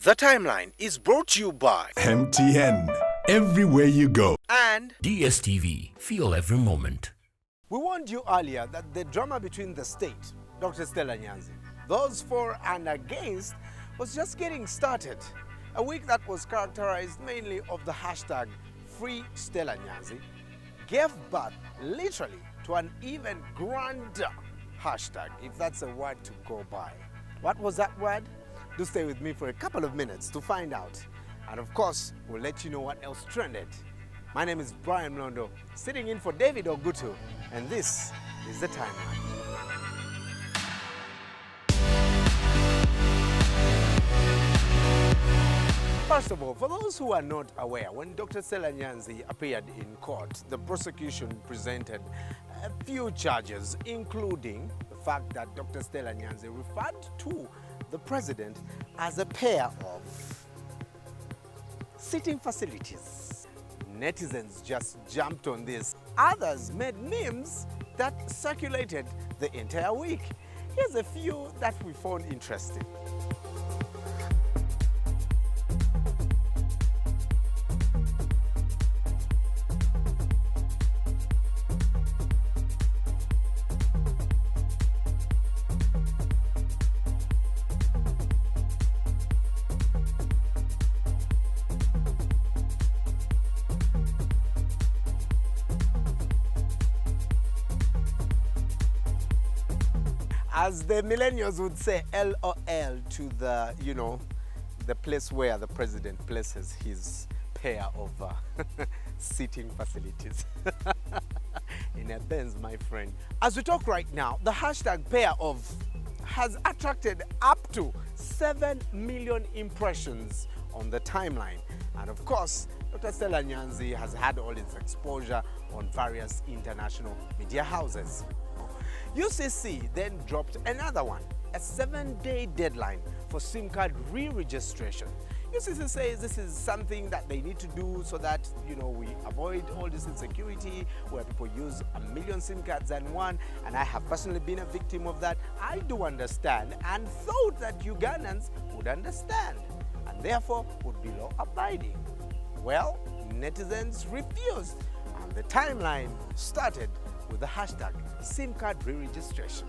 The Timeline is brought to you by MTN. Everywhere you go. and DSTV. Feel every moment. We warned you earlier that the drama between the state, Dr. Stella Nyanzi, those for and against, was just getting started. A week that was characterized mainly of the hashtag Free Stella Nyanzi gave birth literally to an even grander hashtag, if that's a word to go by. What was that word? Do stay with me for a couple of minutes to find out. And of course, we'll let you know what else trended. My name is Brian Mlondo, sitting in for David Ogutu, and this is The Timeline. First of all, for those who are not aware, when Dr. Stella Nyanzi appeared in court, the prosecution presented a few charges, including the fact that Dr. Stella Nyanzi referred to the president as a pair of sitting facilities. Netizens just jumped on this. Others made memes that circulated the entire week. Here's a few that we found interesting. As the millennials would say, LOL to the, the place where the president places his pair of sitting facilities. In a Benz, my friend. As we talk right now, the hashtag pair of has attracted up to 7 million impressions on the timeline. And of course, Dr. Stella Nyanzi has had all its exposure on various international media houses. UCC then dropped another one, a 7-day deadline for SIM card re-registration. UCC says this is something that they need to do so that, we avoid all this insecurity where people use a million SIM cards and one, and I have personally been a victim of that. I do understand and thought that Ugandans would understand and therefore would be law-abiding. Well, netizens refused, and the timeline started with the hashtag SIM card re-registration.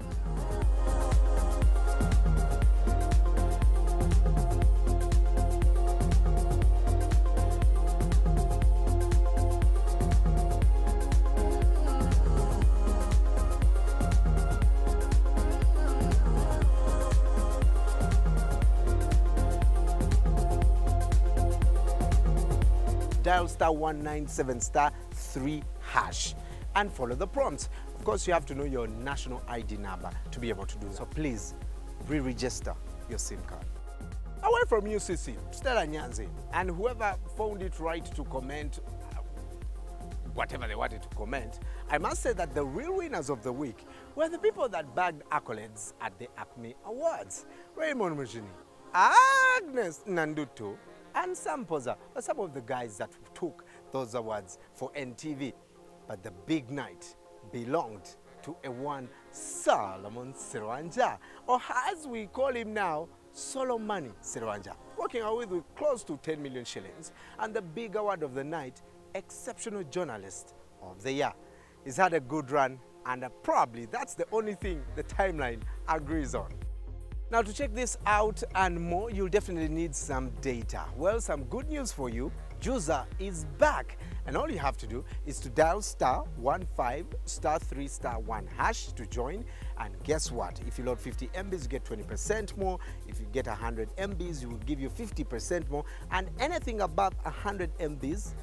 Dial *197 *3# and follow the prompts. Of course, you have to know your national ID number to be able to do so. Please re-register your SIM card. Away from UCC, Stella Nyanzi, and whoever found it right to comment whatever they wanted to comment, I must say that the real winners of the week were the people that bagged accolades at the Acne Awards. Raymond Mujini, Agnes Nandutu, and Sampoza are some of the guys that took those awards for NTV. But the big night belonged to a one Solomon Sirwanja, or as we call him now, Solomani Sirwanja, walking away with close to 10 million shillings, and the big award of the night, Exceptional Journalist of the Year. He's had a good run, and probably that's the only thing the timeline agrees on. Now, to check this out and more, you'll definitely need some data. Well, some good news for you. Juza is back, and all you have to do is to dial *15 *3 *1# to join. And guess what? If you load 50 MBs, you get 20% more. If you get 100 MBs, you will give you 50% more. And anything above 100 MBs,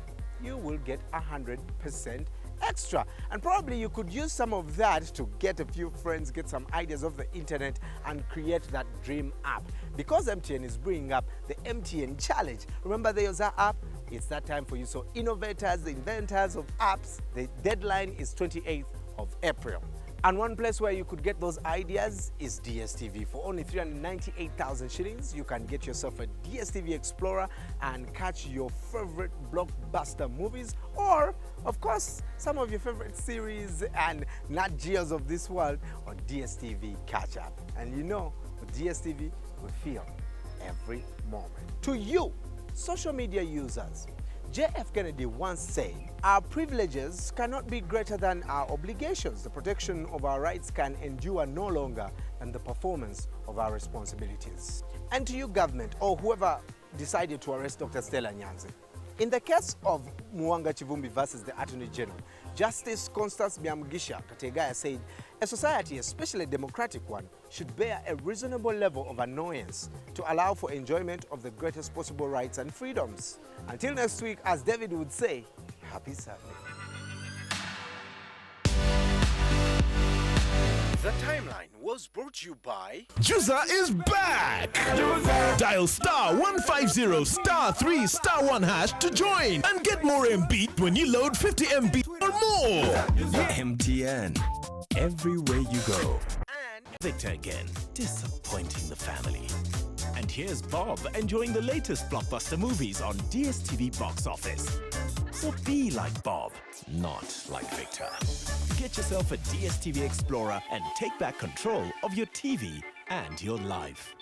you will get 100% extra. And probably you could use some of that to get a few friends, get some ideas of the internet, and create that dream app. Because MTN is bringing up the MTN Challenge. Remember the user app? It's that time for you. So innovators, the inventors of apps, the deadline is 28th of April. And one place where you could get those ideas is DSTV. For only 398,000 shillings, you can get yourself a DSTV Explorer and catch your favorite blockbuster movies, or, of course, some of your favorite series and Nat Geos of this world on DSTV Catch Up. And with DSTV, we feel every moment. To you, social media users, J.F. Kennedy once said, "Our privileges cannot be greater than our obligations. The protection of our rights can endure no longer than the performance of our responsibilities." And to you, government, or whoever decided to arrest Dr. Stella Nyanzi, in the case of Muwanga Chivumbi versus the Attorney General, Justice Constance Byamgisha Kategaya said, "A society, especially a democratic one, should bear a reasonable level of annoyance to allow for enjoyment of the greatest possible rights and freedoms." Until next week, as David would say, happy Sunday. The Timeline was brought to you by Juicer is back! Dial *150*3*1# to join and get more MB when you load 50 MB or more. MTN. Everywhere you go. and Victor again, disappointing the family. And here's Bob enjoying the latest blockbuster movies on DSTV box office. So be like Bob, not like Victor. Get yourself a DSTV Explorer and take back control of your TV and your life.